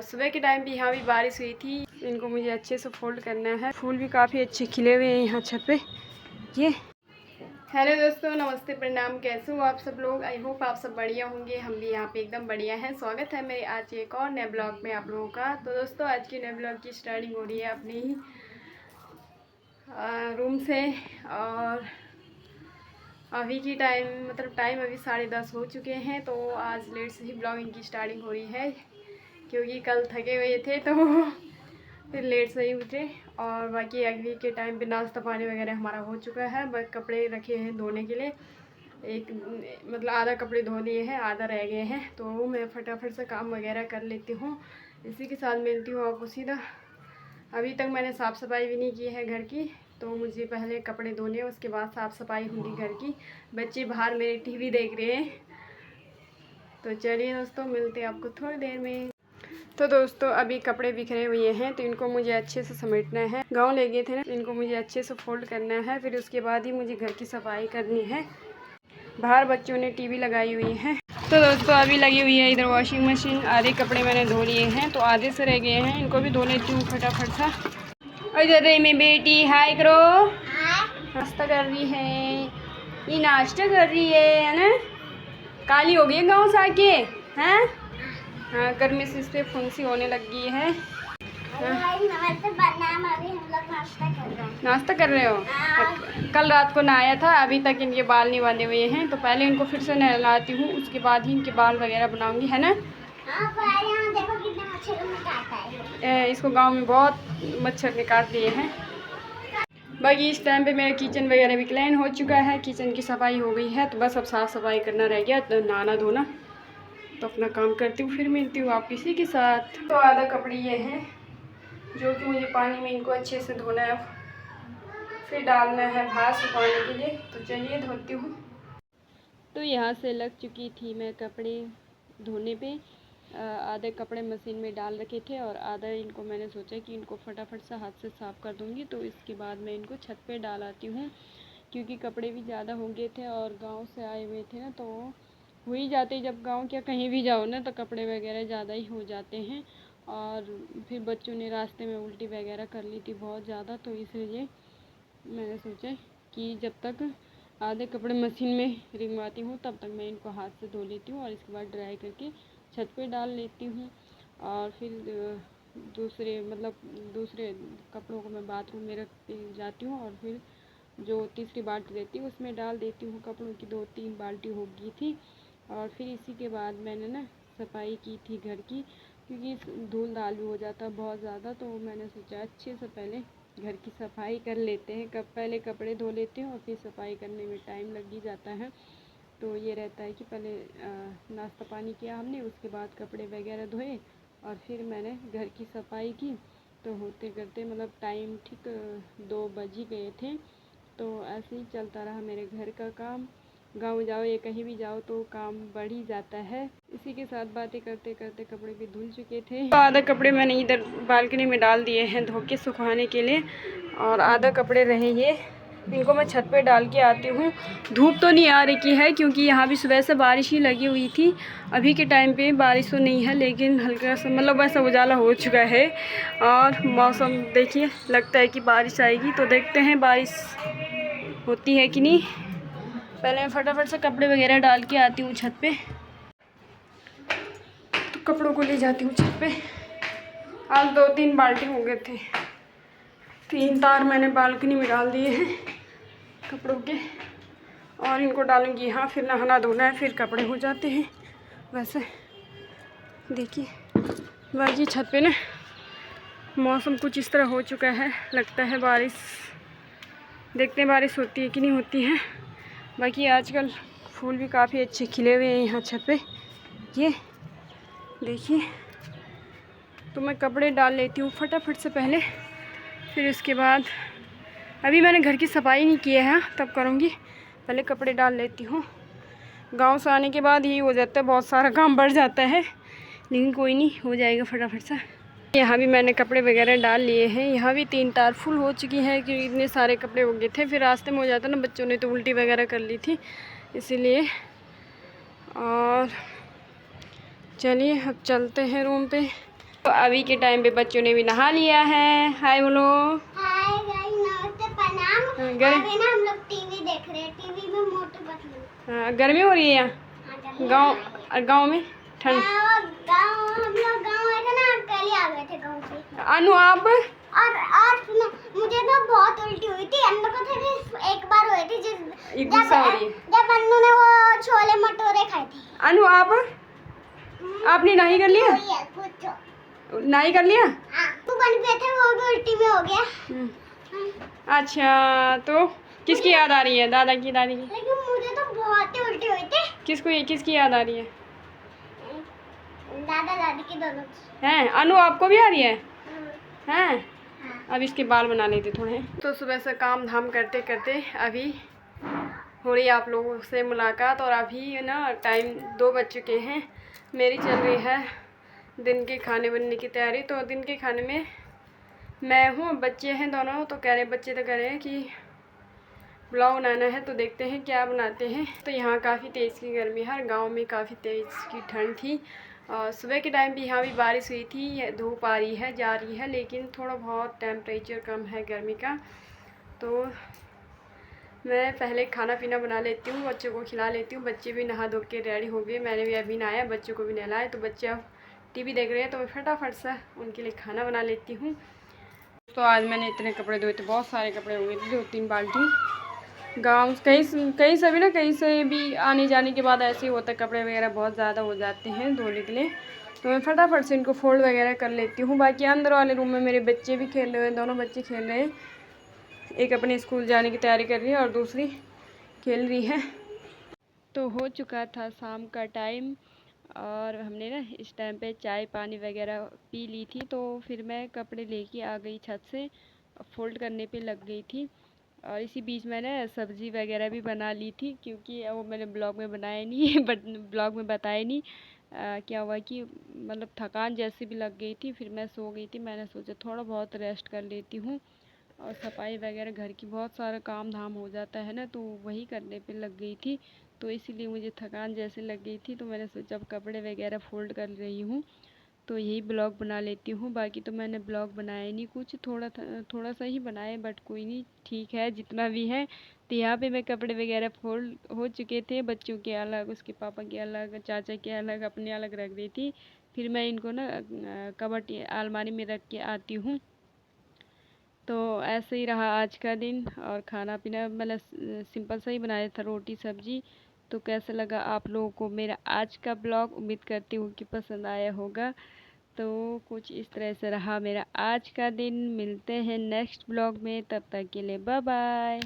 सुबह के टाइम भी यहाँ भी बारिश हुई थी। इनको मुझे अच्छे से फोल्ड करना है। फूल भी काफ़ी अच्छे खिले हुए हैं यहाँ छत पे। ये हेलो दोस्तों, नमस्ते, प्रणाम। कैसे हो आप सब लोग? आई होप आप सब बढ़िया होंगे। हम भी यहाँ पे एकदम बढ़िया हैं। स्वागत है मेरे आज एक और नए ब्लॉग में आप लोगों का। तो दोस्तों, आज की नए ब्लॉग की स्टार्टिंग हो रही है अपने ही रूम से। और अभी की टाइम टाइम अभी 10:30 हो चुके हैं। तो आज लेट से ही ब्लॉगिंग की स्टार्टिंग हो रही है, क्योंकि कल थके हुए थे तो फिर लेट से ही उठे। और बाकी अगली के टाइम पे नाश्ता पानी वगैरह हमारा हो चुका है। बस कपड़े रखे हैं धोने के लिए। आधा कपड़े धो लिए हैं, आधा रह गए हैं। तो मैं फटाफट से काम वगैरह कर लेती हूँ। इसी के साथ मिलती हूँ आपको सीधा। अभी तक मैंने साफ़ सफाई भी नहीं की है घर की, तो मुझे पहले कपड़े धोने, उसके बाद साफ़ सफाई होगी घर की। बच्चे बाहर मेरे टीवी देख रहे हैं। तो चलिए दोस्तों, मिलते हैं आपको थोड़ी देर में। तो दोस्तों, अभी कपड़े बिखरे हुए हैं तो इनको मुझे अच्छे से समेटना है। गांव ले गए थे ना, इनको मुझे अच्छे से फोल्ड करना है। फिर उसके बाद ही मुझे घर की सफाई करनी है। बाहर बच्चों ने टीवी लगाई हुई है। तो दोस्तों, अभी लगी हुई है इधर वॉशिंग मशीन। आधे कपड़े मैंने धो लिए हैं, तो आधे से रह गए हैं। इनको भी धो लेती हूँ फटाफट सा। और इधर रही मेरी बेटी, हाय करो। नाश्ता कर रही है, ये नाश्ता कर रही है ना। काली हो गई गाँव से आके, हैं? हाँ, गर्मी से इस पर फुंसी होने लग गई है। नाश्ता कर रहे हो? कल रात को नहाया था, अभी तक इनके बाल नहीं बांधे हुए हैं। तो पहले इनको फिर से नहलाती हूँ, उसके बाद ही इनके बाल वगैरह बनाऊंगी, है ना। देखो कितने मच्छर काटता है। इसको गांव में बहुत मच्छर ने काट दिए हैं। बाकी इस टाइम पे मेरा किचन वगैरह भी क्लीन हो चुका है। किचन की सफाई हो गई है, तो बस अब साफ़ सफाई करना रह गया, तो नहाना धोना। तो अपना काम करती हूँ, फिर मिलती हूँ आप किसी के साथ। तो आधा कपड़े ये हैं जो कि मुझे पानी में इनको अच्छे से धोना है, फिर डालना है बाहर सुखाने के लिए। तो चलिए धोती हूँ। तो यहाँ से लग चुकी थी मैं कपड़े धोने पे। आधे कपड़े मशीन में डाल रखे थे और आधा इनको मैंने सोचा कि इनको फटाफट से हाथ से साफ़ कर दूँगी। तो इसके बाद मैं इनको छत पे डाल आती हूँ, क्योंकि कपड़े भी ज़्यादा हो गए थे और गांव से आए हुए थे ना, तो हो ही जाते। जब गांव क्या कहीं भी जाओ ना, तो कपड़े वगैरह ज़्यादा ही हो जाते हैं। और फिर बच्चों ने रास्ते में उल्टी वगैरह कर ली थी बहुत ज़्यादा, तो इसलिए मैंने सोचा कि जब तक आधे कपड़े मशीन में रिंगवाती हूँ, तब तक मैं इनको हाथ से धो लेती हूँ और इसके बाद ड्राई करके छत पे डाल लेती हूँ। और फिर दूसरे कपड़ों को मैं बाथरूम में रख जाती हूँ और फिर जो तीसरी बाल्टी रहती है उसमें डाल देती हूँ। कपड़ों की 2-3 बाल्टी हो गई थी। और फिर इसी के बाद मैंने ना सफाई की थी घर की, क्योंकि धूल धाल भी हो जाता बहुत ज़्यादा। तो मैंने सोचा अच्छे से पहले घर की सफाई कर लेते हैं। पहले कपड़े धो लेते हैं और फिर सफाई करने में टाइम लग ही जाता है। तो ये रहता है कि पहले नाश्ता पानी किया हमने, उसके बाद कपड़े वगैरह धोए और फिर मैंने घर की सफाई की। तो होते करते टाइम ठीक 2 बज ही गए थे। तो ऐसे ही चलता रहा मेरे घर का काम। गांव जाओ या कहीं भी जाओ तो काम बढ़ ही जाता है। इसी के साथ बातें करते करते कपड़े भी धुल चुके थे। तो आधा कपड़े मैंने इधर बालकनी में डाल दिए हैं धो के सुखाने के लिए, और आधा कपड़े रहे ये, इनको मैं छत पे डाल के आती हूँ। धूप तो नहीं आ रही है, क्योंकि यहाँ भी सुबह से बारिश ही लगी हुई थी। अभी के टाइम पे बारिश तो नहीं है, लेकिन हल्का सा वैसा उजाला हो चुका है। और मौसम देखिए, लगता है कि बारिश आएगी। तो देखते हैं बारिश होती है कि नहीं। पहले मैं फटाफट से कपड़े वगैरह डाल के आती हूँ छत पे। तो कपड़ों को ले जाती हूँ छत पे। आज 2-3 बाल्टी हो गए थे। 3 तार मैंने बालकनी में डाल दिए हैं कपड़ों के, और इनको डालूंगी यहाँ। फिर नहाना धोना है, फिर कपड़े हो जाते हैं। वैसे देखिए, बाकी छत पे ना मौसम कुछ इस तरह हो चुका है, लगता है बारिश। देखते हैं बारिश होती है कि नहीं होती है। बाकी आजकल फूल भी काफ़ी अच्छे खिले हुए हैं यहाँ छत पे, ये देखिए। तो मैं कपड़े डाल लेती हूँ फटाफट से पहले, फिर उसके बाद अभी मैंने घर की सफाई नहीं की है, तब करूँगी। पहले कपड़े डाल लेती हूँ। गांव से आने के बाद यही हो जाता है, बहुत सारा काम बढ़ जाता है, लेकिन कोई नहीं, हो जाएगा फटाफट से। यहाँ भी मैंने कपड़े वगैरह डाल लिए हैं। यहाँ भी 3 तार फुल हो चुकी है, क्योंकि इतने सारे कपड़े हो गए थे। फिर रास्ते में हो जाता ना, बच्चों ने तो उल्टी वगैरह कर ली थी, इसीलिए। और चलिए अब चलते हैं रूम पे। तो अभी के टाइम पे बच्चों ने भी नहा लिया है। हाय बोलो। हाय गाइस, नमस्ते, प्रणाम। अभी ना हम लोग टीवी देख रहे हैं। टीवी में मोटू पतलू। हाँ, गर्मी हो रही है यहाँ। गाँव में ठंड। हम लोग गाँव आए थे ना, कल ही आ गए थे गाँव से। अनु आप और सुनो, मुझे तो बहुत उल्टी हुई थी। अनु को था एक बार हुई थी जब अनु ने वो छोले भटूरे खाए थे। अनु आपने नहीं कर लिया? नहीं कर लिया? हाँ, वो बन पे थे, वो भी उल्टी में हो गया। अच्छा, तो किसकी याद आ रही है? दादा की, दादी की? लेकिन मुझे तो बहुत ही उल्टी हुई थी। किसकी याद आ रही है? दादा दादी की, दोनों की। हैं? अनु आपको भी आ रही है? हैं? अब इसके बाल बना लेते थोड़े। तो सुबह से काम धाम करते करते अभी हो रही है आप लोगों से मुलाकात। और अभी ना टाइम 2 बज चुके हैं। मेरी चल रही है दिन के खाने बनने की तैयारी। तो दिन के खाने में मैं हूँ, बच्चे हैं दोनों। तो बच्चे तो कह रहे हैं कि पुलाव बनाना है, तो देखते हैं क्या बनाते हैं। तो यहाँ काफ़ी तेज़ की गर्मी है, गांव में काफ़ी तेज़ की ठंड थी। और सुबह के टाइम भी यहाँ भी बारिश हुई थी। धूप आ रही है, जा रही है, लेकिन थोड़ा बहुत टेम्परेचर कम है गर्मी का। तो मैं पहले खाना पीना बना लेती हूँ, बच्चों को खिला लेती हूँ। बच्चे भी नहा धो के रेडी हो गए। मैंने भी अभी नहाया, बच्चों को भी नहलाया। तो बच्चे अब टीवी देख रहे हैं, तो मैं फटाफट से उनके लिए खाना बना लेती हूँ। तो आज मैंने इतने कपड़े धोए थे, बहुत सारे कपड़े हो गए थे, 2-3 बाल्टी। गाँव कहीं से भी ना, कहीं से भी आने जाने के बाद ऐसे ही होता है, कपड़े वगैरह बहुत ज़्यादा हो जाते हैं धोने के लिए। तो मैं फटाफट से इनको फोल्ड वगैरह कर लेती हूँ। बाकी अंदर वाले रूम में मेरे बच्चे भी खेल रहे हैं, दोनों बच्चे खेल रहे हैं। एक अपने स्कूल जाने की तैयारी कर रही है और दूसरी खेल रही है। तो हो चुका था शाम का टाइम और हमने ना इस टाइम पे चाय पानी वगैरह पी ली थी। तो फिर मैं कपड़े लेके आ गई छत से, फोल्ड करने पे लग गई थी। और इसी बीच मैंने सब्ज़ी वगैरह भी बना ली थी, क्योंकि वो मैंने ब्लॉग में बनाया नहीं बट ब्लॉग में बताया नहीं। क्या हुआ कि मतलब थकान जैसी भी लग गई थी, फिर मैं सो गई थी। मैंने सोचा थोड़ा बहुत रेस्ट कर लेती हूँ। और सफाई वगैरह घर की बहुत सारा काम धाम हो जाता है ना, तो वही करने पे लग गई थी। तो इसीलिए मुझे थकान जैसे लग गई थी। तो मैंने सोचा अब कपड़े वगैरह फोल्ड कर रही हूँ, तो यही ब्लॉग बना लेती हूँ। बाकी तो मैंने ब्लॉग बनाया नहीं कुछ, थोड़ा सा ही बनाए, बट कोई नहीं, ठीक है जितना भी है। तो यहाँ पे मैं कपड़े वगैरह फोल्ड हो चुके थे, बच्चों के अलग, उसके पापा के अलग, चाचा के अलग, अपने अलग रख दी थी। फिर मैं इनको ना कबर्ड अलमारी में रख के आती हूँ। तो ऐसे ही रहा आज का दिन। और खाना पीना मैंने सिंपल सा ही बनाया था, रोटी सब्जी। तो कैसा लगा आप लोगों को मेरा आज का ब्लॉग? उम्मीद करती हूँ कि पसंद आया होगा। तो कुछ इस तरह से रहा मेरा आज का दिन। मिलते हैं नेक्स्ट ब्लॉग में, तब तक के लिए बाय बाय।